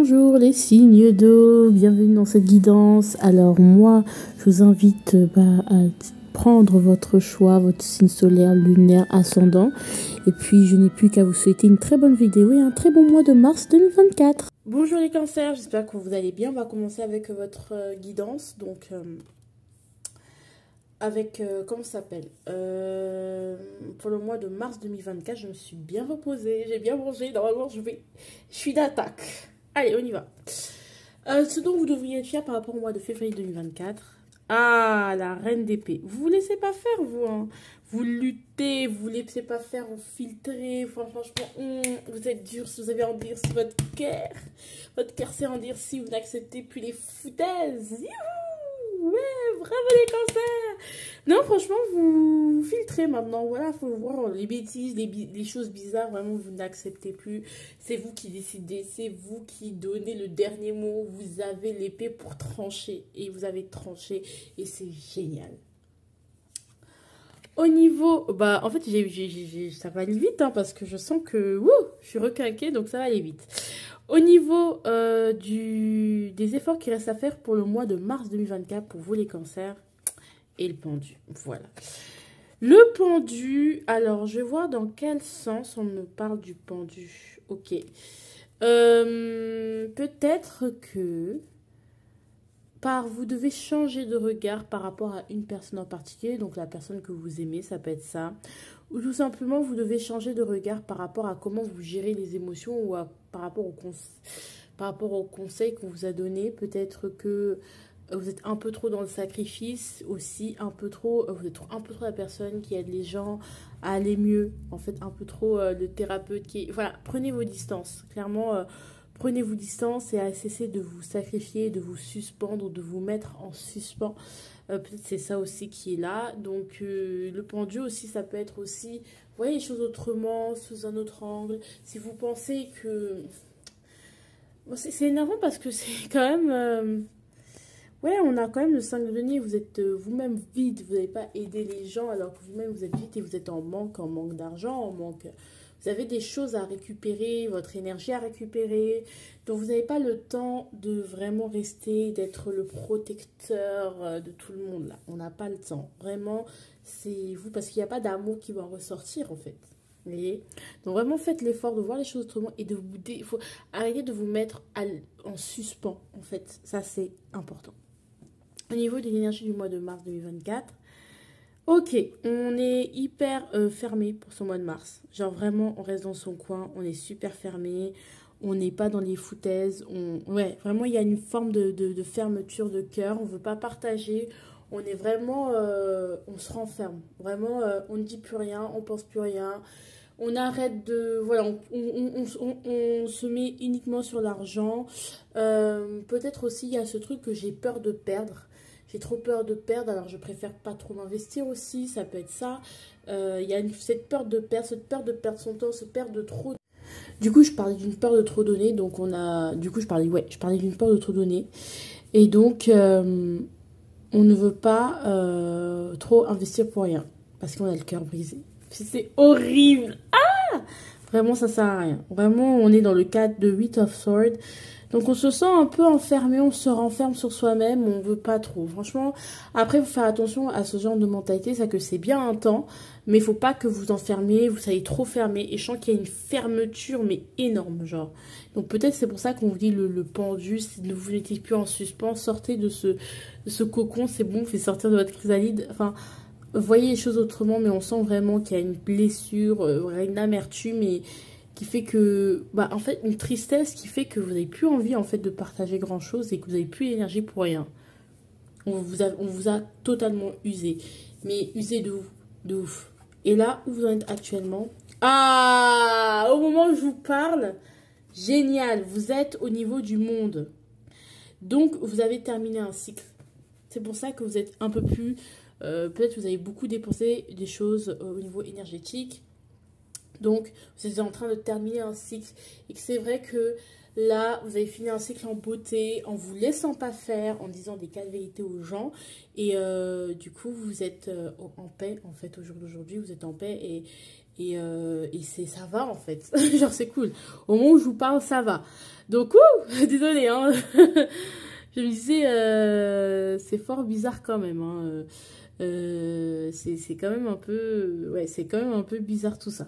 Bonjour les signes d'eau, bienvenue dans cette guidance. Alors moi, je vous invite à prendre votre choix, votre signe solaire, lunaire, ascendant. Et puis je n'ai plus qu'à vous souhaiter une très bonne vidéo et un très bon mois de mars 2024. Bonjour les cancers, j'espère que vous allez bien. On va commencer avec votre guidance. Donc comment ça s'appelle pour le mois de mars 2024, je me suis bien reposée, j'ai bien mangé. Normalement, je suis d'attaque. Allez, on y va. Ce dont vous devriez être fier par rapport au mois de février 2024. Ah, la reine d'épée. Vous vous laissez pas faire, vous. Hein. Vous luttez, vous laissez pas faire, vous filtrez. Franchement, vous êtes dur, vous avez endurci votre cœur. Votre cœur s'est endurci, vous n'acceptez plus les foutaises. Youhou! Ouais, bravo les cancers. Non, franchement, vous filtrez maintenant. Voilà, faut voir les bêtises, les choses bizarres. Vraiment, vous n'acceptez plus. C'est vous qui décidez. C'est vous qui donnez le dernier mot. Vous avez l'épée pour trancher. Et vous avez tranché. Et c'est génial. Au niveau... en fait, ça va aller vite. Hein, parce que je sens que... je suis requinquée. Donc, ça va aller vite. Au niveau des efforts qui restent à faire pour le mois de mars 2024, pour vous les cancers, et le pendu, voilà. Le pendu, alors je vais voir dans quel sens on me parle du pendu. Ok. Peut-être que vous devez changer de regard par rapport à une personne en particulier, donc la personne que vous aimez, ça peut être ça. Ou tout simplement, vous devez changer de regard par rapport à comment vous gérez les émotions ou par rapport au conseil qu'on vous a donné. Peut-être que vous êtes un peu trop dans le sacrifice aussi, vous êtes un peu trop la personne qui aide les gens à aller mieux. En fait, un peu trop le thérapeute qui... Voilà, prenez vos distances. Clairement, prenez vos distances et cessez de vous sacrifier, de vous suspendre, de vous mettre en suspens. Peut-être c'est ça aussi qui est là. Donc, le pendu aussi, ça peut être aussi... Vous voyez les choses autrement, sous un autre angle. Si vous pensez que... Bon, c'est énervant parce que c'est quand même... Ouais, on a quand même le 5 de denier, vous êtes vous-même vide, vous n'avez pas aidé les gens alors que vous-même vous êtes vide et vous êtes en manque d'argent, vous avez des choses à récupérer, votre énergie à récupérer, donc vous n'avez pas le temps de vraiment rester, d'être le protecteur de tout le monde là, on n'a pas le temps, vraiment, c'est vous, parce qu'il n'y a pas d'amour qui va en ressortir en fait. Vous voyez? Donc vraiment faites l'effort de voir les choses autrement et il faut arrêter de vous mettre en suspens en fait, ça c'est important. Au niveau de l'énergie du mois de mars 2024, ok, on est hyper fermé pour ce mois de mars. Genre vraiment, on reste dans son coin, on est super fermé, on n'est pas dans les foutaises. Ouais, vraiment, il y a une forme de fermeture de cœur, on ne veut pas partager. On est vraiment, on se renferme. Vraiment, on ne dit plus rien, on pense plus rien. On arrête de... Voilà, on se met uniquement sur l'argent. Peut-être aussi, il y a ce truc que j'ai peur de perdre. J'ai trop peur de perdre, alors je préfère pas trop m'investir aussi, ça peut être ça. Il y a cette peur de perdre son temps, cette peur de trop... Du coup, je parlais d'une peur de trop donner, donc on a... Du coup, je parlais d'une peur de trop donner. Et donc, on ne veut pas trop investir pour rien, parce qu'on a le cœur brisé. C'est horrible. Ah! Vraiment, ça sert à rien. Vraiment, on est dans le cadre de 8 of Swords. Donc, on se sent un peu enfermé, on se renferme sur soi-même, on veut pas trop. Franchement, après, il faut faire attention à ce genre de mentalité, c'est que c'est bien un temps, mais il faut pas que vous enfermiez, vous soyez trop fermé. Et je sens qu'il y a une fermeture, mais énorme, genre. Donc, peut-être c'est pour ça qu'on vous dit le pendu, si vous n'étiez plus en suspens, sortez de ce cocon, c'est bon, fait sortir de votre chrysalide. Enfin, voyez les choses autrement, mais on sent vraiment qu'il y a une blessure, une amertume et... qui fait que, en fait, une tristesse qui fait que vous n'avez plus envie, en fait, de partager grand-chose et que vous n'avez plus l'énergie pour rien. On vous a totalement usé. Mais usé de ouf. Et là, où vous en êtes actuellement? Ah! Au moment où je vous parle, génial! Vous êtes au niveau du monde. Donc, vous avez terminé un cycle. C'est pour ça que vous êtes un peu plus... peut-être que vous avez beaucoup dépensé des choses au niveau énergétique. Donc, vous êtes en train de terminer un cycle. Et que c'est vrai que là, vous avez fini un cycle en beauté, en vous laissant pas faire, en disant des cas de vérité aux gens. Et du coup, vous êtes en paix, en fait, au jour d'aujourd'hui. Vous êtes en paix Et ça va en fait. Genre c'est cool. Au moment où je vous parle, ça va. Donc, désolé, hein. Je me disais, c'est fort bizarre quand même, hein. C'est quand même un peu... Ouais, c'est quand même un peu bizarre tout ça.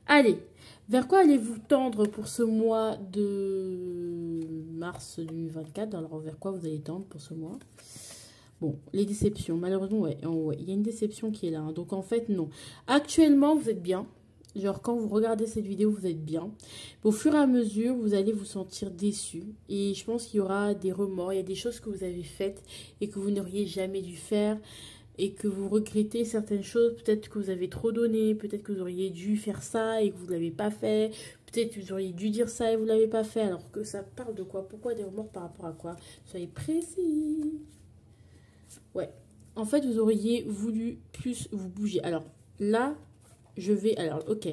Allez, vers quoi allez-vous tendre pour ce mois de mars 2024? Alors, vers quoi vous allez tendre pour ce mois? Bon, les déceptions, malheureusement, ouais, il y a une déception qui est là, hein. Donc, en fait, non. Actuellement, vous êtes bien. Genre, quand vous regardez cette vidéo, vous êtes bien. Au fur et à mesure, vous allez vous sentir déçu. Et je pense qu'il y aura des remords. Il y a des choses que vous avez faites et que vous n'auriez jamais dû faire. Et que vous regrettez certaines choses. Peut-être que vous avez trop donné. Peut-être que vous auriez dû faire ça et que vous ne l'avez pas fait. Peut-être que vous auriez dû dire ça et vous ne l'avez pas fait. Alors que ça parle de quoi? Pourquoi des remords par rapport à quoi? Soyez précis. Ouais. En fait, vous auriez voulu plus vous bouger. Alors, là, alors, ok.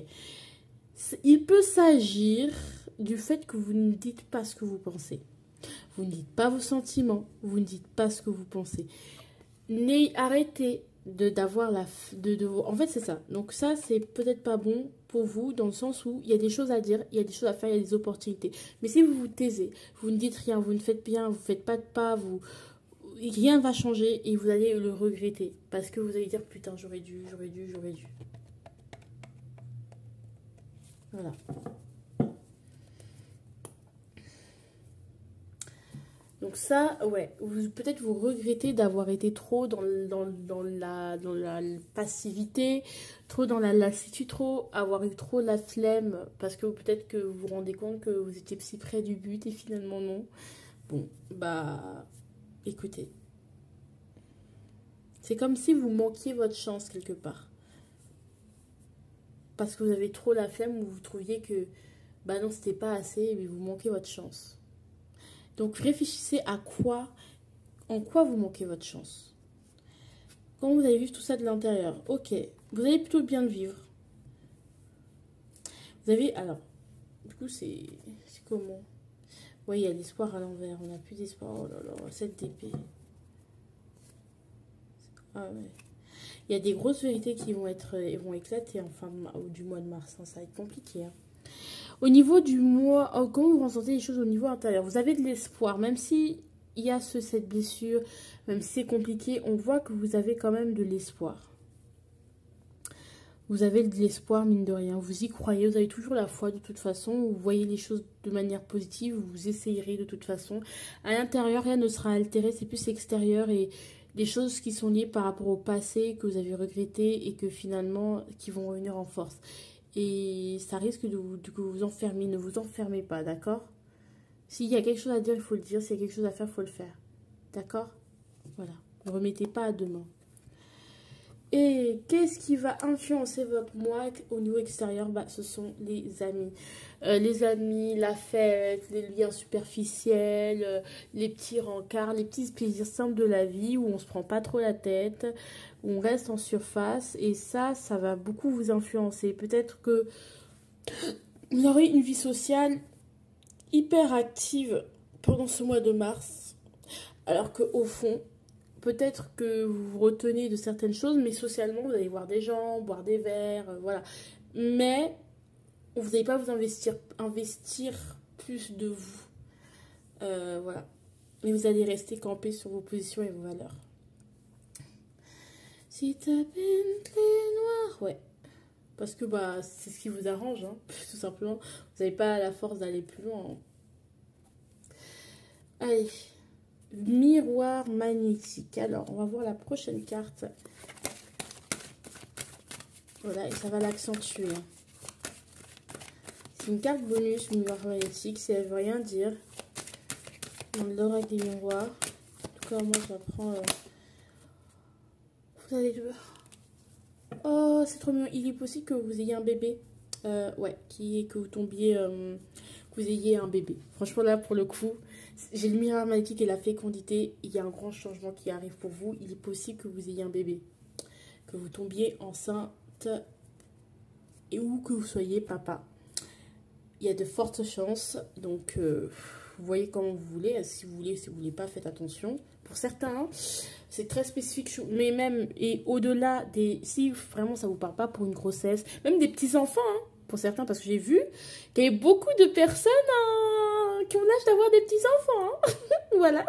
Il peut s'agir du fait que vous ne dites pas ce que vous pensez. Vous ne dites pas vos sentiments. Vous ne dites pas ce que vous pensez. Arrêtez d'avoir en fait, c'est ça. Donc ça, c'est peut-être pas bon pour vous dans le sens où il y a des choses à dire, il y a des choses à faire, il y a des opportunités. Mais si vous vous taisez, vous ne dites rien, vous ne faites rien, vous ne faites pas de pas, rien ne va changer et vous allez le regretter. Parce que vous allez dire, putain, j'aurais dû. Voilà. Donc ça, ouais, peut-être vous regrettez d'avoir été trop dans la passivité, trop dans la lassitude, avoir eu trop la flemme, parce que peut-être que vous vous rendez compte que vous étiez si près du but et finalement non. Bon, bah, écoutez. C'est comme si vous manquiez votre chance quelque part. Parce que vous avez trop la flemme ou vous trouviez que, bah non, c'était pas assez, mais vous manquez votre chance. Donc réfléchissez en quoi vous manquez votre chance. Quand vous allez vivre tout ça de l'intérieur, ok, vous allez plutôt bien le vivre. Vous avez, alors, du coup c'est comment? Oui, il y a l'espoir à l'envers, on n'a plus d'espoir, oh là là, 7 d'épée. Ah ouais. Il y a des grosses vérités qui vont éclater en fin du mois de mars, hein. Ça va être compliqué, hein. Au niveau du mois, comment vous ressentez les choses au niveau intérieur? Vous avez de l'espoir, même si il y a cette blessure, même si c'est compliqué, on voit que vous avez quand même de l'espoir. Vous avez de l'espoir, mine de rien. Vous y croyez, vous avez toujours la foi de toute façon. Vous voyez les choses de manière positive, vous essayerez de toute façon. À l'intérieur, rien ne sera altéré, c'est plus extérieur et des choses qui sont liées par rapport au passé, que vous avez regretté et que finalement, qui vont revenir en force. Et ça risque de vous enfermer. Ne vous enfermez pas, d'accord? S'il y a quelque chose à dire, il faut le dire. S'il y a quelque chose à faire, il faut le faire. D'accord? Voilà. Ne remettez pas à demain. Et qu'est-ce qui va influencer votre mois au niveau extérieur? Bah, ce sont les amis. Les amis, la fête, les liens superficiels, les petits rencarts, les petits plaisirs simples de la vie où on ne se prend pas trop la tête, où on reste en surface. Et ça va beaucoup vous influencer. Peut-être que vous aurez une vie sociale hyper active pendant ce mois de mars. Alors qu'au fond, peut-être que vous vous retenez de certaines choses, mais socialement, vous allez voir des gens, boire des verres, voilà. Mais vous n'allez pas vous investir plus de vous. Voilà. Mais vous allez rester campé sur vos positions et vos valeurs. Si ta Bentley noire, ouais. Parce que bah c'est ce qui vous arrange, hein, tout simplement. Vous n'avez pas la force d'aller plus loin, hein. Allez. Miroir magnétique. Alors, on va voir la prochaine carte. Voilà, et ça va l'accentuer, hein. C'est une carte bonus, miroir magnétique. Si elle veut rien dire. Dans l'oracle des miroirs. En tout cas, moi, je la prends. Vous allez... Oh, c'est trop mignon. Il est possible que vous ayez un bébé. Ouais, que vous tombiez... que vous ayez un bébé. Franchement, là, pour le coup... J'ai le miroir magnétique et la fécondité. Il y a un grand changement qui arrive pour vous. Il est possible que vous ayez un bébé. Que vous tombiez enceinte. Ou que vous soyez papa. Il y a de fortes chances. Donc, vous voyez comment vous voulez. Si vous voulez pas, faites attention. Pour certains, c'est très spécifique, mais même, et au-delà des, si vraiment ça vous parle pas pour une grossesse, même des petits-enfants, hein, pour certains, parce que j'ai vu qu'il y a beaucoup de personnes qui ont l'âge d'avoir des petits-enfants, hein. Voilà.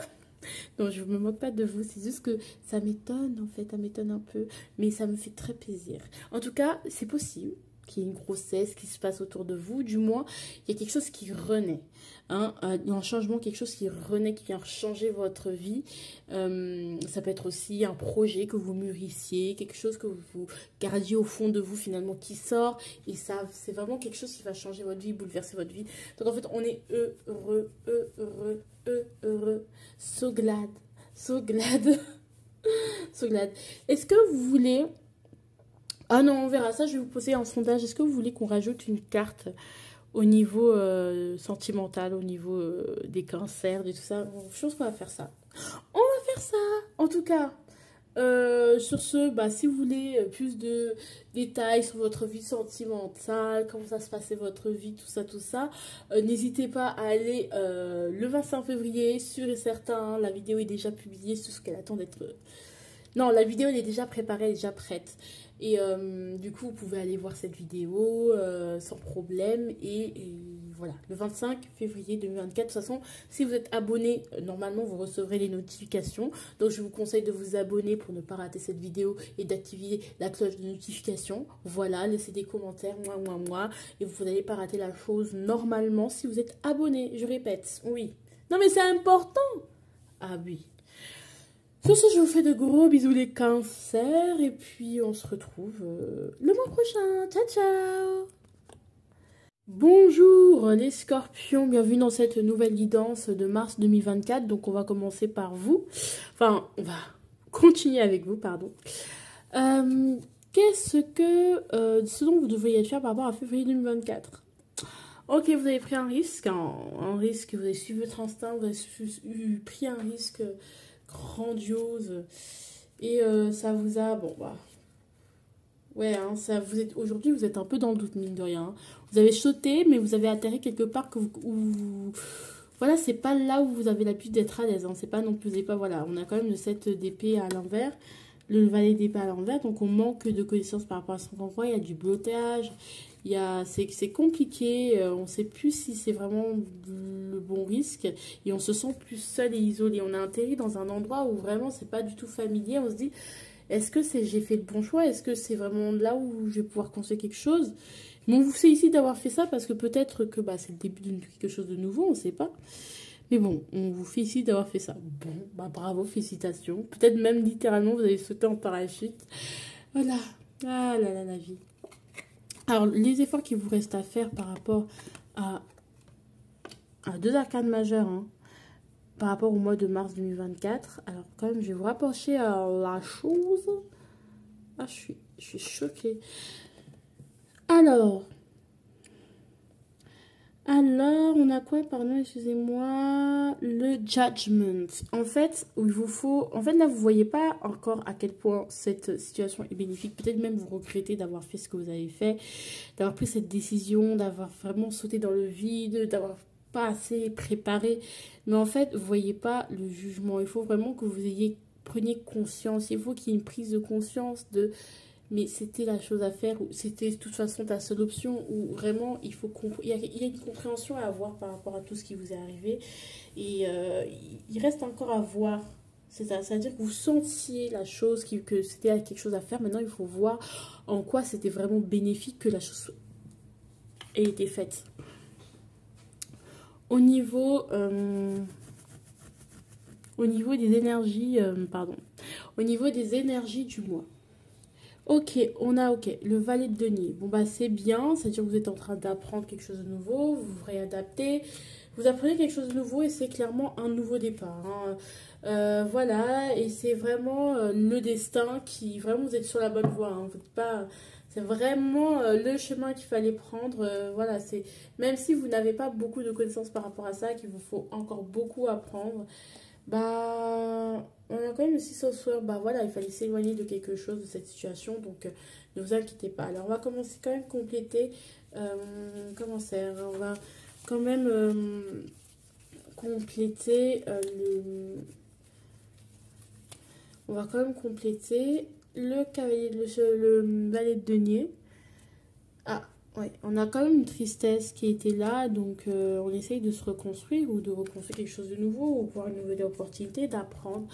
Non, je me moque pas de vous, c'est juste que ça m'étonne, en fait, ça m'étonne un peu, mais ça me fait très plaisir. En tout cas, c'est possible qu'il y ait une grossesse qui se passe autour de vous, du moins, il y a quelque chose qui renaît, hein, il y a un changement, quelque chose qui renaît, qui vient changer votre vie. Ça peut être aussi un projet que vous mûrissiez, quelque chose que vous gardiez au fond de vous, finalement, qui sort, et ça, c'est vraiment quelque chose qui va changer votre vie, bouleverser votre vie. Donc, en fait, on est heureux, so glad, so glad, so glad. Est-ce que vous voulez... Ah non, on verra ça, je vais vous poser un sondage. Est-ce que vous voulez qu'on rajoute une carte au niveau sentimental, au niveau des cancers, de tout ça? Je pense qu'on va faire ça. On va faire ça. En tout cas, sur ce, bah, si vous voulez plus de détails sur votre vie sentimentale, comment ça se passait votre vie, tout ça, n'hésitez pas à aller le 25 février, sûr et certain. La vidéo est déjà publiée, c'est ce qu'elle attend d'être... Non, la vidéo elle est déjà préparée, elle est déjà prête. Et du coup, vous pouvez aller voir cette vidéo sans problème. Et voilà, le 25 février 2024. De toute façon, si vous êtes abonné, normalement, vous recevrez les notifications. Donc, je vous conseille de vous abonner pour ne pas rater cette vidéo et d'activer la cloche de notification. Voilà, laissez des commentaires, moi. Et vous n'allez pas rater la chose normalement si vous êtes abonné. Je répète, oui. Non, mais c'est important. Ah oui. Sur ce, je vous fais de gros bisous les cancers et puis on se retrouve le mois prochain. Ciao, ciao! Bonjour les scorpions, bienvenue dans cette nouvelle guidance de mars 2024. Donc on va commencer par vous. Enfin, on va continuer avec vous, pardon. Qu'est-ce que ce dont vous devriez faire par rapport à février 2024? Ok, vous avez pris un risque, un risque, vous avez suivi votre instinct, vous avez pris un risque grandiose et ça vous a bon bah ouais hein, ça vous êtes aujourd'hui vous êtes un peu dans le doute mine de rien, hein. Vous avez sauté mais vous avez atterri quelque part que voilà, c'est pas là où vous avez l'habitude d'être à l'aise, hein. C'est pas non plus, pas voilà, on a quand même le 7 d'épée à l'envers, le valet d'épée à l'envers, donc on manque de connaissances par rapport à son endroit, il y a du blocage. C'est compliqué, on ne sait plus si c'est vraiment le bon risque et on se sent plus seul et isolé. On a atterri dans un endroit où vraiment c'est pas du tout familier. On se dit, est-ce que j'ai fait le bon choix? Est-ce que c'est vraiment là où je vais pouvoir construire quelque chose? Mais on vous félicite d'avoir fait ça parce que peut-être que bah, c'est le début de quelque chose de nouveau, on ne sait pas. Mais bon, on vous félicite d'avoir fait ça. Bon, bah bravo, félicitations. Peut-être même littéralement vous avez sauté en parachute. Voilà. Ah là là, la vie. Alors, les efforts qu'il vous reste à faire par rapport à deux arcanes majeures, hein, par rapport au mois de mars 2024. Alors, quand même, je vais vous rapprocher à la chose. Ah, je suis choquée. Alors, on a quoi, pardon, excusez-moi, le judgment. En fait, il vous faut... En fait, là, vous ne voyez pas encore à quel point cette situation est bénéfique. Peut-être même vous regrettez d'avoir fait ce que vous avez fait, d'avoir pris cette décision, d'avoir vraiment sauté dans le vide, d'avoir pas assez préparé. Mais en fait, vous ne voyez pas le jugement. Il faut vraiment que vous preniez conscience. Il faut qu'il y ait une prise de conscience de... Mais c'était la chose à faire, ou c'était de toute façon ta seule option, ou vraiment il faut il y a une compréhension à avoir par rapport à tout ce qui vous est arrivé. Et il reste encore à voir. C'est-à-dire que vous sentiez la chose, que c'était quelque chose à faire. Maintenant, il faut voir en quoi c'était vraiment bénéfique que la chose ait été faite. Au niveau des énergies, au niveau des énergies du mois. Ok, le valet de denier. Bon, bah, c'est bien, c'est-à-dire que vous êtes en train d'apprendre quelque chose de nouveau, vous vous réadaptez, vous apprenez quelque chose de nouveau et c'est clairement un nouveau départ, hein. Voilà, et c'est vraiment le destin qui, vraiment, vous êtes sur la bonne voie, hein. Vous êtes pas... C'est vraiment le chemin qu'il fallait prendre. Voilà, c'est même si vous n'avez pas beaucoup de connaissances par rapport à ça, qu'il vous faut encore beaucoup apprendre, bah, on a quand même aussi ce soir, bah voilà, il fallait s'éloigner de quelque chose, de cette situation, donc ne vous inquiétez pas. Alors, on va commencer quand même compléter, comment ça, on va quand même compléter On va quand même compléter le cavalier, le valet de denier. Ah, ouais, on a quand même une tristesse qui était là, donc on essaye de se reconstruire ou de reconstruire quelque chose de nouveau, ou voir une nouvelle opportunité d'apprendre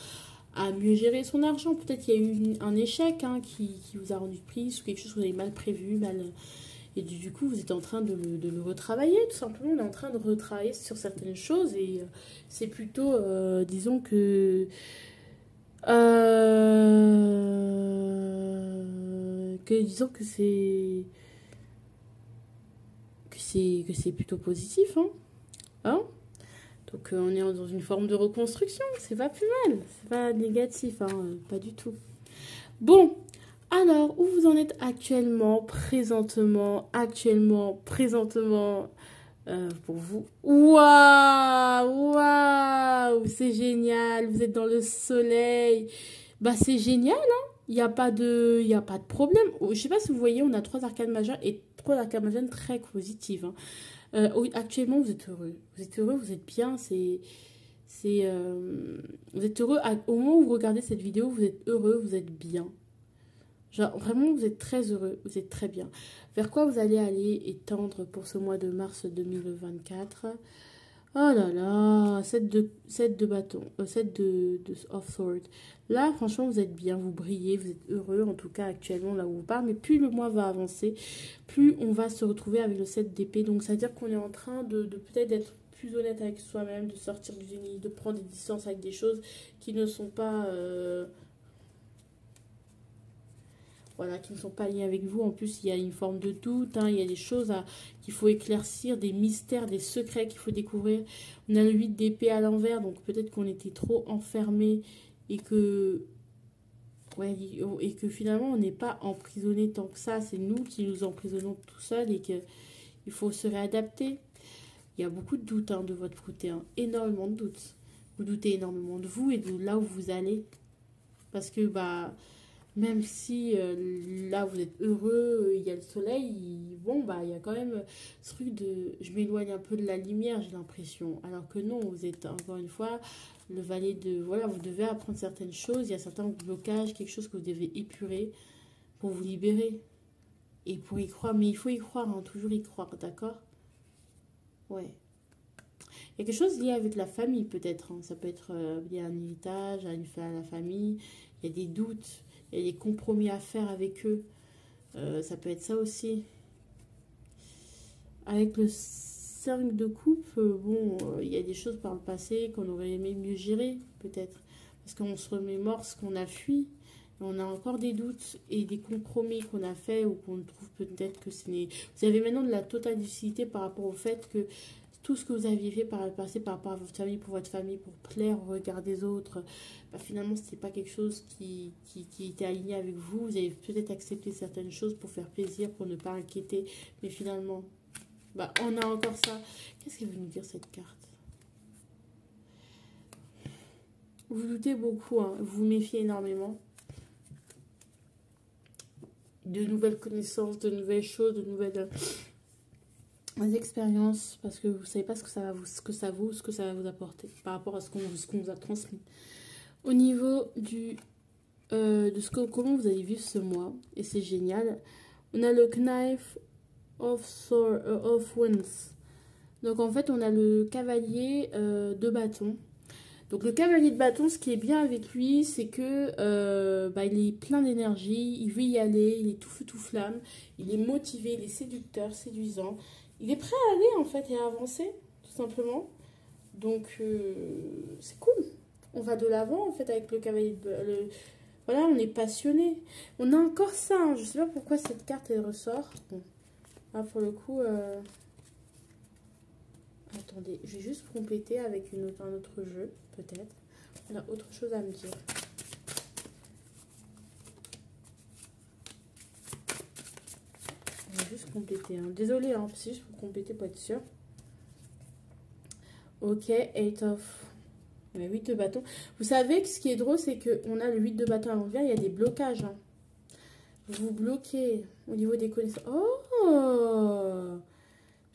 à mieux gérer son argent. Peut-être qu'il y a eu un échec hein, qui vous a rendu prise, ou quelque chose que vous avez mal prévu, mal... Et du coup, vous êtes en train de le retravailler, tout simplement. On est en train de retravailler sur certaines choses, et c'est plutôt, disons disons que c'est plutôt positif, hein. Hein. Donc on est dans une forme de reconstruction, c'est pas plus mal, c'est pas négatif, hein, pas du tout. Bon, alors où vous en êtes présentement pour vous? Waouh, waouh, c'est génial, vous êtes dans le soleil. Bah c'est génial, hein. Il y a pas de problème. Oh, je sais pas si vous voyez, on a trois arcanes majeures et trois arcanes majeures très positives, hein. Oui, actuellement, vous êtes heureux. Vous êtes heureux, vous êtes bien. Vous êtes heureux. Au moment où vous regardez cette vidéo, vous êtes heureux, vous êtes bien. Genre, vraiment, vous êtes très heureux, vous êtes très bien. Vers quoi vous allez aller étendre pour ce mois de mars 2024? Oh là là, 7 de bâton, 7 de of sword. Là, franchement, vous êtes bien, vous brillez, vous êtes heureux, en tout cas actuellement, là où vous parle. Mais plus le mois va avancer, plus on va se retrouver avec le 7 d'épée. Donc, ça veut dire qu'on est en train de peut-être d'être plus honnête avec soi-même, de sortir du déni, de prendre des distances avec des choses qui ne sont pas... voilà, qui ne sont pas liés avec vous. En plus, il y a une forme de doute, hein, il y a des choses qu'il faut éclaircir, des mystères, des secrets qu'il faut découvrir. On a le 8 d'épée à l'envers, donc peut-être qu'on était trop enfermé et que, ouais, et que finalement, on n'est pas emprisonné tant que ça. C'est nous qui nous emprisonnons tout seuls et qu'il faut se réadapter. Il y a beaucoup de doutes hein, de votre côté, hein, énormément de doutes. Vous doutez énormément de vous et de là où vous allez. Parce que, bah... Même si là vous êtes heureux, il y a le soleil, bon bah il y a quand même ce truc de je m'éloigne un peu de la lumière, j'ai l'impression. Alors que non, vous êtes encore une fois le valet de voilà, vous devez apprendre certaines choses, il y a certains blocages, quelque chose que vous devez épurer pour vous libérer et pour y croire. Mais il faut y croire, hein, toujours y croire, d'accord? Ouais. Il y a quelque chose lié avec la famille peut-être, hein. Ça peut être lié à un héritage, à la famille, il y a des doutes. Il y a des compromis à faire avec eux. Ça peut être ça aussi. Avec le 5 de coupe, bon, il y a des choses par le passé qu'on aurait aimé mieux gérer, peut-être. Parce qu'on se remémore ce qu'on a fui. Et on a encore des doutes et des compromis qu'on a fait ou qu'on trouve peut-être que ce n'est... Vous avez maintenant de la totale lucidité par rapport au fait que tout ce que vous aviez fait par le passé par rapport à votre famille, pour plaire au regard des autres, bah finalement, ce n'était pas quelque chose qui était aligné avec vous. Vous avez peut-être accepté certaines choses pour faire plaisir, pour ne pas inquiéter. Mais finalement, bah, on a encore ça. Qu'est-ce qu'elle veut nous dire, cette carte? Vous doutez beaucoup, hein, vous vous méfiez énormément. De nouvelles connaissances, de nouvelles choses, de nouvelles... expériences, parce que vous ne savez pas ce que ça va vous apporter par rapport à ce qu'on vous a transmis. Au niveau de comment vous avez vu ce mois, et c'est génial, on a le Knife of Wands. Donc en fait, on a le cavalier de bâton. Donc le cavalier de bâton, ce qui est bien avec lui, c'est que bah, il est plein d'énergie, il veut y aller, il est tout feu tout flamme, il est motivé, il est séducteur, séduisant. Il est prêt à aller en fait et à avancer, tout simplement. Donc c'est cool. On va de l'avant en fait avec le cavalier de... Voilà, on est passionné. On a encore ça, hein. Je sais pas pourquoi cette carte elle ressort. Bon. Là pour le coup... Attendez, je vais juste compléter avec un autre jeu, peut-être. On a autre chose à me dire. On va juste compléter. Hein. Désolée, hein, c'est juste pour compléter pour être sûr. Ok, 8 of... 8 de bâton. Vous savez que ce qui est drôle, c'est qu'on a le 8 de bâton à l'envers, il y a des blocages. Hein. Vous bloquez au niveau des connaissances. Oh!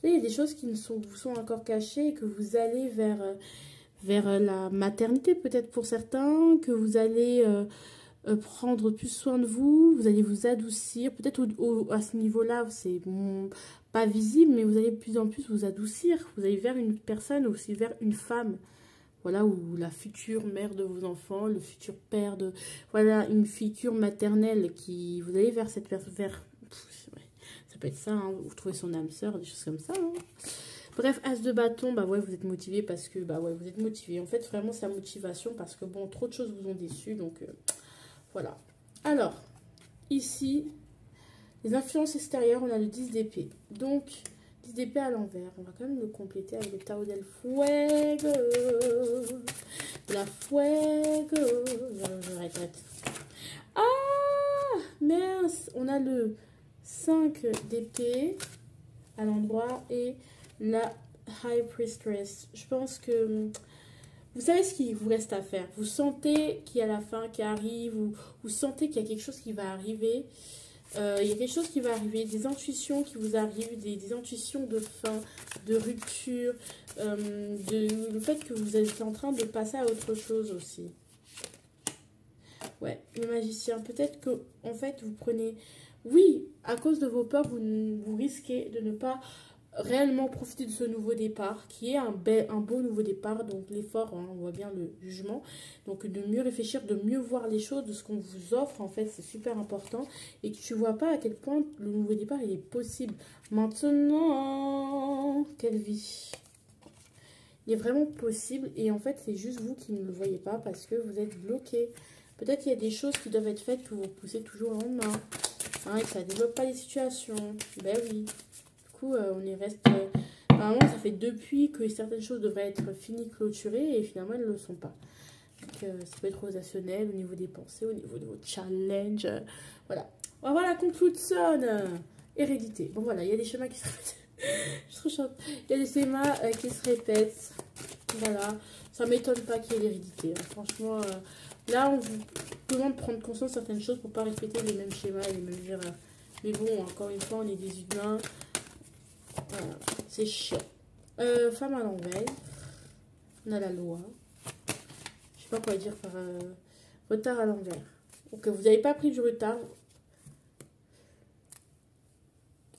Il y a des choses qui vous sont encore cachées et que vous allez vers vers la maternité peut-être pour certains, que vous allez prendre plus soin de vous, vous allez vous adoucir, peut-être à ce niveau-là, c'est pas visible, mais vous allez de plus en plus vous adoucir, vous allez vers une personne, aussi vers une femme, voilà, ou la future mère de vos enfants, le futur père de, voilà, une figure maternelle qui, vous allez vers cette personne, vers, ouais, ça peut être ça, hein, vous trouvez son âme sœur, des choses comme ça, hein. Bref, as de bâton, bah ouais, vous êtes motivé parce que, bah ouais, vous êtes motivé. En fait, vraiment, c'est la motivation parce que, bon, trop de choses vous ont déçu, donc, voilà. Alors, ici, les influences extérieures, on a le 10 d'épée. Donc, 10 d'épée à l'envers. On va quand même le compléter avec le Tao del Fuego. La Fuego. Je répète. Ah, mince. On a le 5 d'épée à l'endroit et la High Priestess. Je pense que vous savez ce qu'il vous reste à faire. Vous sentez qu'il y a la fin qui arrive, ou vous sentez qu'il y a quelque chose qui va arriver. Il y a quelque chose qui va arriver, des intuitions qui vous arrivent, des intuitions de fin, de rupture, le fait que vous êtes en train de passer à autre chose aussi. Ouais, le magicien, peut-être que en fait vous prenez, oui, à cause de vos peurs, vous risquez de ne pas réellement profiter de ce nouveau départ, qui est un beau nouveau départ, donc l'effort, hein, on voit bien le jugement, donc de mieux réfléchir, de mieux voir les choses, de ce qu'on vous offre, en fait, c'est super important, et que tu vois pas à quel point le nouveau départ, il est possible. Maintenant, quelle vie! Il est vraiment possible, et en fait, c'est juste vous qui ne le voyez pas, parce que vous êtes bloqué. Peut-être qu'il y a des choses qui doivent être faites que vous poussez toujours en main, hein, et que ça ne développe pas les situations. Ben oui. On y reste. Normalement, ça fait depuis que certaines choses devraient être finies, clôturées, et finalement, elles ne le sont pas. Donc, ça peut être relationnel, au niveau des pensées, au niveau de vos challenges. Voilà. On va voir la conclusion. Hérédité. Bon, voilà, il y a des schémas qui se répètent. Je suis trop chante. Il y a des schémas qui se répètent. Voilà. Ça ne m'étonne pas qu'il y ait l'hérédité. Hein. Franchement, là, on vous demande de prendre conscience de certaines choses pour ne pas répéter les mêmes schémas et les mêmes erreurs. Mais bon, encore une fois, on est des humains. Voilà, c'est chiant. Femme à l'envers. On a la loi. Je sais pas quoi dire par retard à l'envers. Donc vous n'avez pas pris du retard.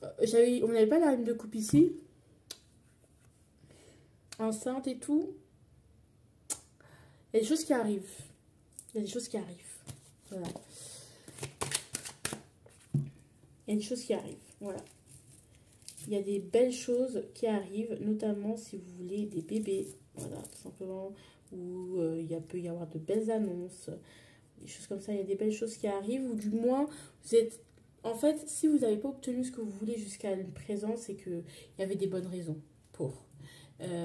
On n'avait pas la reine de coupe ici. Enceinte et tout. Il y a des choses qui arrivent. Il y a des choses qui arrivent. Voilà. Il y a des choses qui arrivent. Voilà. Il y a des belles choses qui arrivent, notamment si vous voulez des bébés, voilà, tout simplement, où peut y avoir de belles annonces, des choses comme ça, il y a des belles choses qui arrivent, ou du moins, vous êtes, en fait, si vous n'avez pas obtenu ce que vous voulez jusqu'à présent, c'est qu'il y avait des bonnes raisons pour.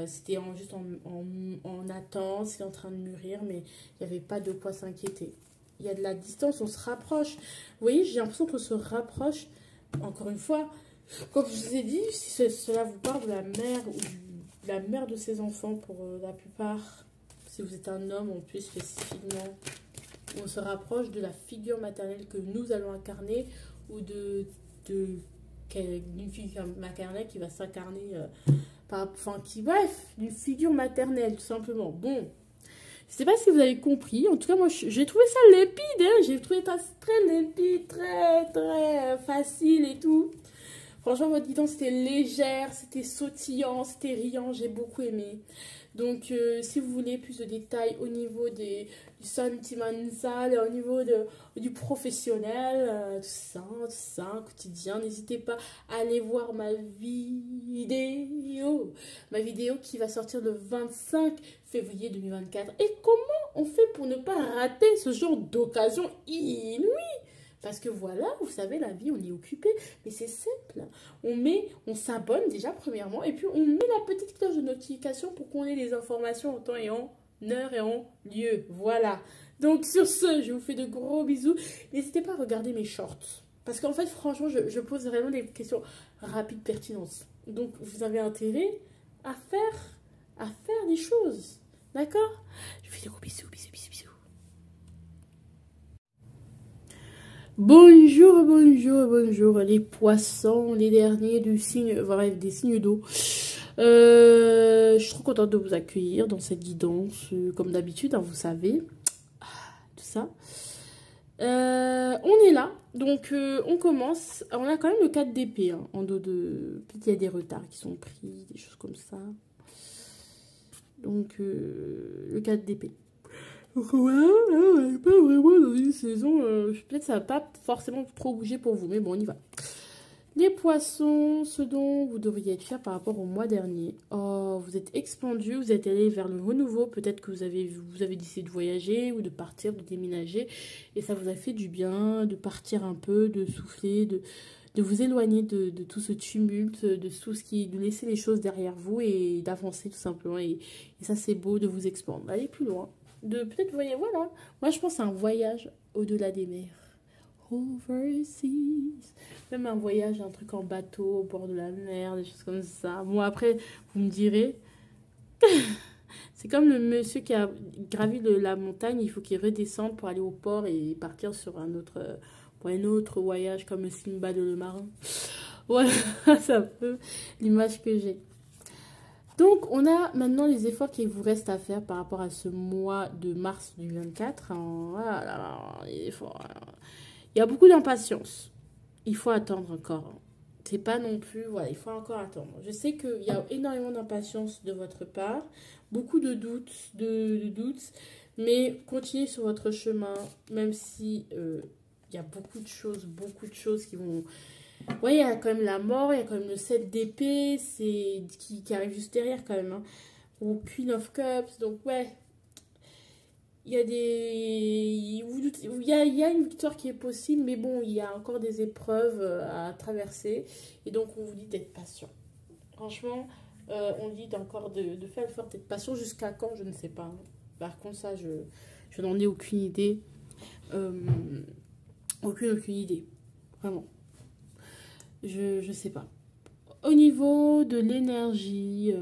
C'était juste en attente, c'était en train de mûrir, mais il n'y avait pas de quoi s'inquiéter. Il y a de la distance, on se rapproche. Vous voyez, j'ai l'impression qu'on se rapproche, encore une fois. Comme je vous ai dit, si cela vous parle de la mère ou de la mère de ses enfants pour la plupart, si vous êtes un homme en plus spécifiquement, on se rapproche de la figure maternelle que nous allons incarner ou d'une figure maternelle qui va s'incarner bref, d'une figure maternelle tout simplement. Bon, je sais pas si vous avez compris, en tout cas moi j'ai trouvé ça limpide, hein. J'ai trouvé ça très limpide, très très facile et tout. Franchement, votre guidance, c'était légère, c'était sautillant, c'était riant, j'ai beaucoup aimé. Donc, si vous voulez plus de détails au niveau du sentimental, au niveau du professionnel, tout ça, quotidien, n'hésitez pas à aller voir ma vidéo. Ma vidéo qui va sortir le 25 février 2024. Et comment on fait pour ne pas rater ce genre d'occasion inouïe? Parce que voilà, vous savez, la vie, on est occupé. Mais c'est simple. On s'abonne déjà, premièrement. Et puis, on met la petite cloche de notification pour qu'on ait les informations en temps et en heure et en lieu. Voilà. Donc, sur ce, je vous fais de gros bisous. N'hésitez pas à regarder mes shorts. Parce qu'en fait, franchement, je pose vraiment des questions rapides, pertinentes. Donc, vous avez intérêt à faire des choses. D'accord? Je vous fais de gros bisous, bisous, bisous, bisous. Bonjour, bonjour, bonjour les poissons, les derniers du signe, bref, des signes d'eau. Je suis trop contente de vous accueillir dans cette guidance, comme d'habitude, hein, vous savez. Tout ça. On est là, donc on commence. On a quand même le 4 d'épée, hein, en dos de... Peut-être il y a des retards qui sont pris, des choses comme ça. Donc le 4 d'épée. Donc voilà, on n'est pas vraiment dans une saison... peut-être ça va pas forcément trop bouger pour vous, mais bon, on y va. Les poissons, ce dont vous devriez être fiers par rapport au mois dernier. Oh, vous êtes expandu, vous êtes allé vers le renouveau. Peut-être que vous avez décidé de voyager ou de partir, de déménager. Et ça vous a fait du bien de partir un peu, de souffler, de vous éloigner de tout ce tumulte, de tout ce qui... de laisser les choses derrière vous et d'avancer tout simplement. Et ça, c'est beau de vous expandre. Aller plus loin. De peut-être voyager, voilà. Moi, je pense à un voyage au-delà des mers. Overseas. Même un voyage, un truc en bateau au bord de la mer, des choses comme ça. Bon, après, vous me direz, c'est comme le monsieur qui a gravi la montagne, il faut qu'il redescende pour aller au port et partir sur pour un autre voyage comme le Simba de le marin. Voilà, c'est un peu l'image que j'ai. Donc, on a maintenant les efforts qu'il vous reste à faire par rapport à ce mois de mars du 24. Voilà, les efforts. Il y a beaucoup d'impatience. Il faut attendre encore. C'est pas non plus... Voilà, il faut encore attendre. Je sais qu'il y a énormément d'impatience de votre part. Beaucoup de doutes, mais continuez sur votre chemin, même si il y a beaucoup de choses qui vont... Ouais, il y a quand même la mort, il y a quand même le 7 d'épée, qui arrive juste derrière quand même. Hein. Ou Queen of Cups, donc ouais... Il y a il y a une victoire qui est possible, mais bon, il y a encore des épreuves à traverser. Et donc, on vous dit d'être patient. Franchement, on dit encore de faire l'effort d'être patient. Jusqu'à quand, je ne sais pas. Par contre, ça, je n'en ai aucune idée. Aucune idée. Vraiment. Je sais pas. Au niveau de l'énergie...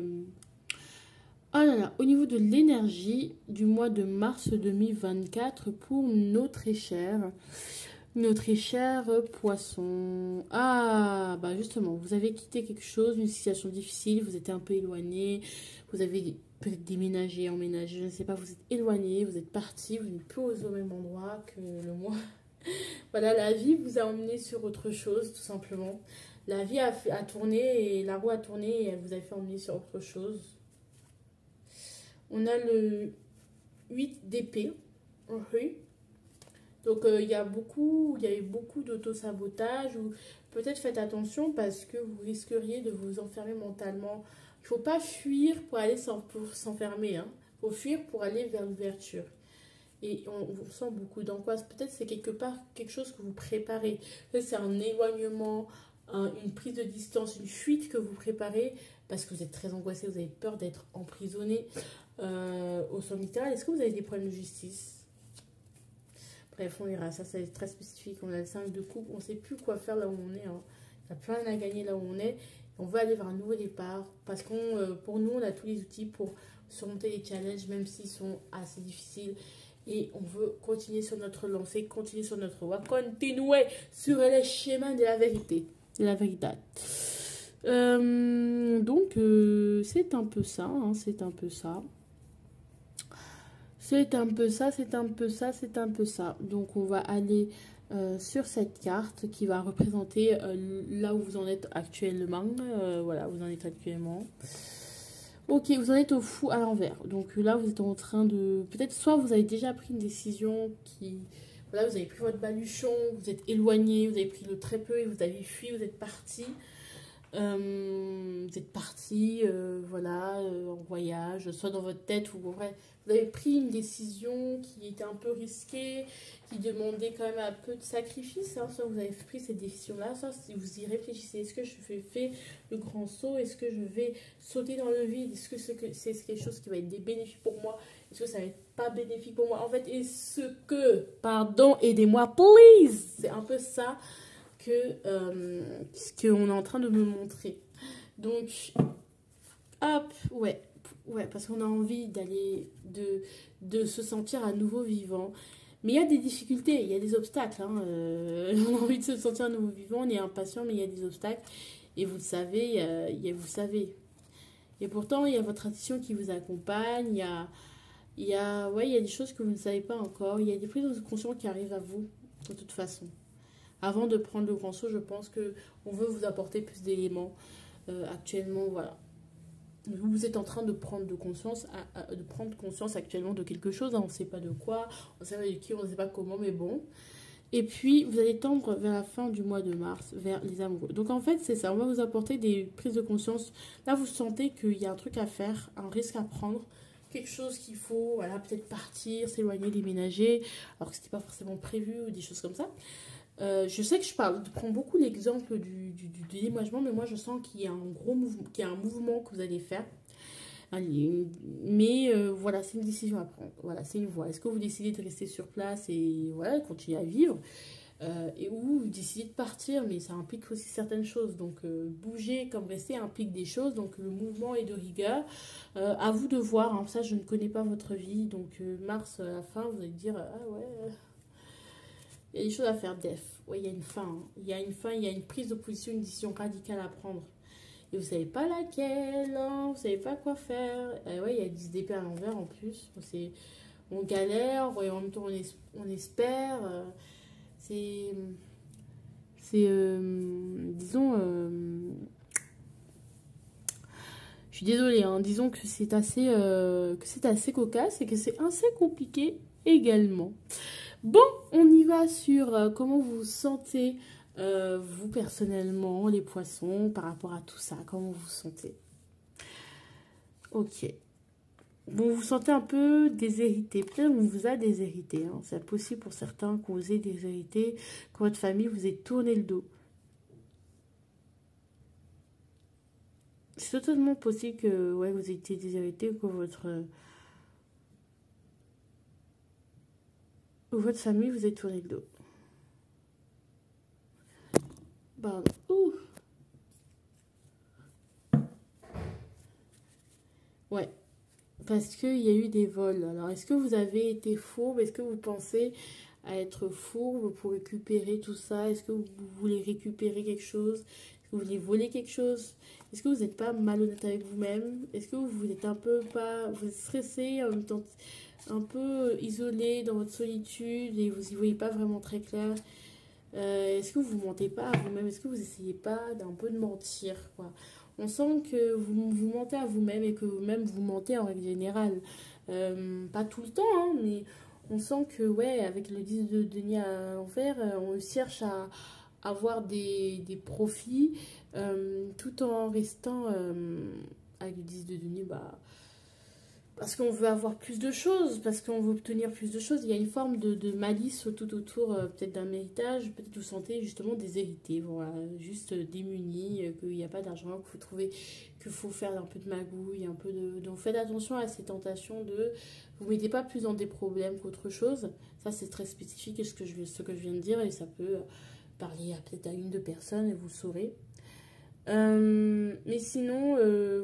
Oh là là, au niveau de l'énergie du mois de mars 2024 pour notre très cher poisson. Ah, bah justement, vous avez quitté quelque chose, une situation difficile, vous êtes un peu éloigné, vous avez peut-être déménagé, emménagé, je ne sais pas, vous êtes éloigné, vous êtes parti, vous n'êtes plus au même endroit que le mois. Voilà, la vie vous a emmené sur autre chose, tout simplement. La vie a tourné et la roue a tourné et elle vous a fait emmener sur autre chose. On a le 8 d'épée. Oui. Donc, il y a eu beaucoup d'auto-sabotage. Ou peut-être faites attention parce que vous risqueriez de vous enfermer mentalement. Il ne faut pas fuir pour aller pour s'enfermer. Hein. Il faut fuir pour aller vers l'ouverture. Et on sent beaucoup d'angoisse. Peut-être c'est quelque part quelque chose que vous préparez. C'est un éloignement, une prise de distance, une fuite que vous préparez parce que vous êtes très angoissé, vous avez peur d'être emprisonné. Au sens littéral, est-ce que vous avez des problèmes de justice? Bref, on verra, ça c'est très spécifique. On a le 5 de coupe, on ne sait plus quoi faire là où on est. Hein. Il n'y a plus rien à gagner là où on est. On veut aller vers un nouveau départ parce pour nous, on a tous les outils pour surmonter les challenges, même s'ils sont assez difficiles. Et on veut continuer sur notre lancée, continuer sur notre voie, continuer sur les chemins de la vérité, de la vérité. Donc, c'est un peu ça, hein, c'est un peu ça. C'est un peu ça, c'est un peu ça, c'est un peu ça. Donc, on va aller sur cette carte qui va représenter là où vous en êtes actuellement. Voilà, vous en êtes actuellement. Ok, vous en êtes au fou à l'envers. Donc là, vous êtes en train de... Peut-être soit vous avez déjà pris une décision qui... Voilà, vous avez pris votre baluchon, vous êtes éloigné, vous avez pris le très peu et vous avez fui, vous êtes parti. Vous êtes parti, voilà, en voyage, soit dans votre tête ou vrai, vous avez pris une décision qui était un peu risquée, qui demandait quand même un peu de sacrifice. Hein. Soit vous avez pris cette décision-là, soit si vous y réfléchissez, est-ce que je fais le grand saut, est-ce que je vais sauter dans le vide, est-ce que c'est quelque chose qui va être des bénéfices pour moi, est-ce que ça va être pas bénéfique pour moi, en fait, est-ce que, pardon, aidez-moi, please, c'est un peu ça ce qu'on est en train de me montrer. Donc, hop, ouais, parce qu'on a envie d'aller, de se sentir à nouveau vivant. Mais il y a des difficultés, il y a des obstacles. Hein. On a envie de se sentir à nouveau vivant, on est impatient, mais il y a des obstacles. Et vous le savez, Et pourtant, il y a votre intuition qui vous accompagne, ouais, il y a des choses que vous ne savez pas encore, il y a des prises de conscience qui arrivent à vous, de toute façon. Avant de prendre le grand saut, je pense que on veut vous apporter plus d'éléments. Actuellement, voilà. Vous êtes en train de prendre de prendre conscience actuellement de quelque chose, hein. On ne sait pas de quoi, on ne sait pas de qui, on ne sait pas comment, mais bon. Et puis, vous allez tendre vers la fin du mois de mars, vers les amoureux. Donc, en fait, c'est ça. On va vous apporter des prises de conscience. Là, vous sentez qu'il y a un truc à faire, un risque à prendre, quelque chose qu'il faut, voilà, peut-être partir, s'éloigner, déménager, alors que ce n'était pas forcément prévu ou des choses comme ça. Je sais que je prends beaucoup l'exemple du déménagement, mais moi, je sens qu'il y a un gros mouvement, qu'il y a un mouvement que vous allez faire. Mais voilà, c'est une décision à prendre. Voilà, c'est une voie. Est-ce que vous décidez de rester sur place et voilà, continuer à vivre et ou vous décidez de partir, mais ça implique aussi certaines choses. Donc, bouger comme rester implique des choses. Donc, le mouvement est de rigueur. À vous de voir. Hein. Ça, je ne connais pas votre vie. Donc, mars, à la fin, vous allez dire ah ouais, il y a des choses à faire, def. Oui, il y a une fin. Hein. Il y a une fin, il y a une prise de position, une décision radicale à prendre. Et vous savez pas laquelle, hein, vous savez pas quoi faire. Ouais, il y a 10 d'épée à l'envers en plus. On galère, et en même temps on espère. Disons, je suis désolée, hein, disons que c'est assez cocasse et que c'est assez compliqué également. Bon, on y va sur comment vous vous sentez. Vous personnellement, les poissons, par rapport à tout ça, comment vous vous sentez? Ok. Bon, vous vous sentez un peu déshérité. Peut-être qu'on vous a déshérité. Hein. C'est possible pour certains qu'on vous ait déshérité, que votre famille vous ait tourné le dos. C'est totalement possible que ouais, vous ayez été déshérité ou que votre famille vous ait tourné le dos. Pardon. Ouh. Ouais. Parce qu'il y a eu des vols. Alors, est-ce que vous avez été fourbe? Est-ce que vous pensez à être fourbe pour récupérer tout ça? Est-ce que vous voulez récupérer quelque chose? Est-ce que vous voulez voler quelque chose? Est-ce que vous n'êtes pas malhonnête avec vous-même? Est-ce que vous êtes un peu pas... Vous êtes stressé, en même temps un peu isolé dans votre solitude et vous n'y voyez pas vraiment très clair? Est-ce que vous mentez pas à vous-même? Est-ce que vous essayez pas d'un peu de mentir, quoi? On sent que vous mentez à vous-même et que vous-même vous mentez en règle générale. Pas tout le temps, hein, mais on sent que, ouais, avec le 10 de denier à l'envers, on cherche à avoir des profits tout en restant avec le 10 de denier, bah, parce qu'on veut avoir plus de choses, parce qu'on veut obtenir plus de choses. Il y a une forme de malice tout autour, peut-être d'un héritage, peut-être vous sentez justement déshérité, voilà, juste démunis, qu'il n'y a pas d'argent, qu'il faut trouver, qu'il faut faire un peu de magouille, un peu de... Donc faites attention à ces tentations de... Vous ne mettez pas plus dans des problèmes qu'autre chose. Ça, c'est très spécifique, ce que je viens de dire, et ça peut parler peut-être à une, deux personnes, et vous le saurez. Mais sinon,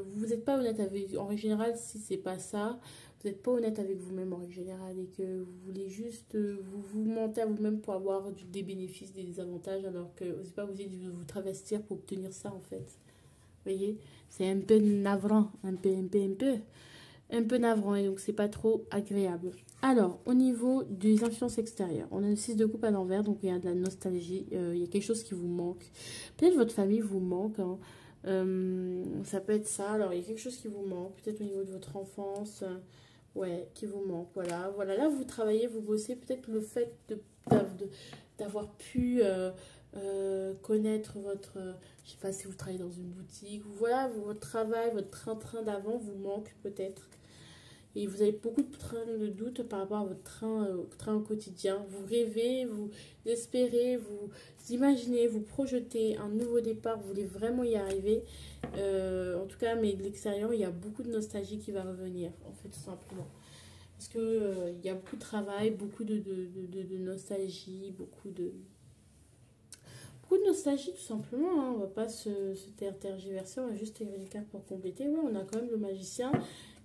vous n'êtes pas honnête avec... En règle générale, si c'est pas ça, vous n'êtes pas honnête avec vous-même en règle générale et que vous voulez juste vous mentez à vous-même pour avoir des bénéfices, des avantages, alors que vous n'êtes pas obligé de vous travestir pour obtenir ça en fait. Vous voyez, c'est un peu navrant, un peu navrant et donc c'est pas trop agréable. Alors, au niveau des influences extérieures, on a le 6 de coupe à l'envers, donc il y a de la nostalgie, il y a quelque chose qui vous manque. Peut-être votre famille vous manque, hein. Ça peut être ça, alors il y a quelque chose qui vous manque, peut-être au niveau de votre enfance, ouais, qui vous manque, voilà. Voilà, là vous travaillez, vous bossez, peut-être le fait d'avoir pu connaître votre... je sais pas si vous travaillez dans une boutique, voilà, votre travail, votre train-train d'avant vous manque peut-être. Et vous avez beaucoup de doutes par rapport à votre train au quotidien. Vous rêvez, vous espérez, vous imaginez, vous projetez un nouveau départ, vous voulez vraiment y arriver. En tout cas, mais de l'extérieur, il y a beaucoup de nostalgie qui va revenir, en fait, tout simplement. Parce que il y a beaucoup de travail, beaucoup de nostalgie, beaucoup de nostalgie, tout simplement. Hein. On va pas se tergiverser, on va juste tirer les cartes pour compléter. Ouais, on a quand même le magicien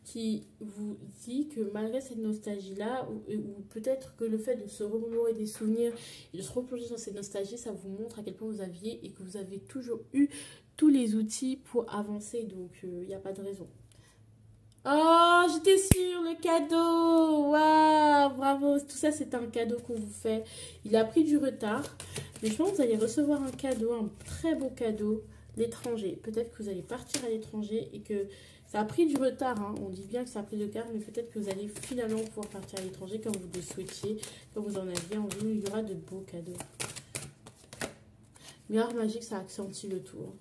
qui vous dit que malgré cette nostalgie-là, ou peut-être que le fait de se remémorer des souvenirs et de se replonger dans cette nostalgie, ça vous montre à quel point vous aviez et que vous avez toujours eu tous les outils pour avancer. Donc, il n'y a pas de raison. Oh, j'étais sûre, le cadeau. Waouh, bravo. Tout ça, c'est un cadeau qu'on vous fait. Il a pris du retard. Mais je pense que vous allez recevoir un cadeau, un très beau cadeau, l'étranger. Peut-être que vous allez partir à l'étranger et que ça a pris du retard. Hein. On dit bien que ça a pris du retard, mais peut-être que vous allez finalement pouvoir partir à l'étranger comme vous le souhaitiez, comme vous en aviez envie. Il y aura de beaux cadeaux. Miroir magique, ça accentue le tour.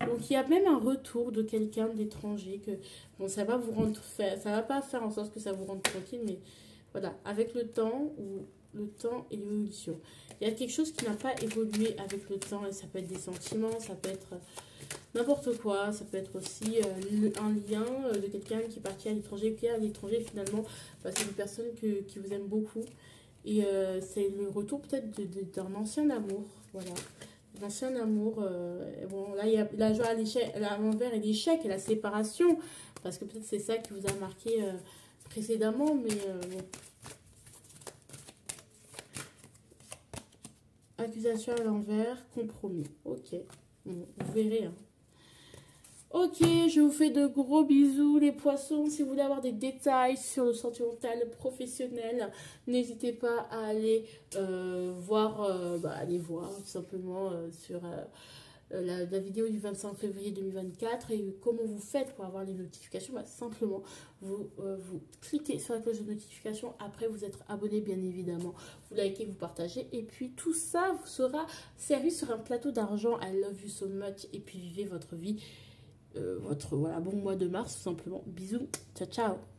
Donc, il y a même un retour de quelqu'un d'étranger que, bon, ça va vous rendre, ça va pas faire en sorte que ça vous rende tranquille, mais voilà, avec le temps et l'évolution. Il y a quelque chose qui n'a pas évolué avec le temps, et ça peut être des sentiments, ça peut être n'importe quoi, ça peut être aussi un lien de quelqu'un qui est parti à l'étranger, qui est à l'étranger, finalement, bah, c'est une personne qui vous aime beaucoup, et c'est le retour peut-être d'un ancien amour, voilà. L'ancien amour, bon, là, il y a la joie à l'envers et l'échec et la séparation, parce que peut-être c'est ça qui vous a marqué précédemment, mais bon. Accusation à l'envers, compromis, ok, bon, vous verrez, hein. Ok, je vous fais de gros bisous les poissons. Si vous voulez avoir des détails sur le sentimental professionnel, n'hésitez pas à aller voir tout simplement sur la vidéo du 25 février 2024. Et comment vous faites pour avoir les notifications? Bah, simplement, vous cliquez sur la cloche de notification. Après, vous êtes abonné, bien évidemment. Vous likez, vous partagez. Et puis, tout ça vous sera servi sur un plateau d'argent. I love you so much. Et puis, vivez votre vie. Bon mois de mars, tout simplement. Bisous, ciao, ciao.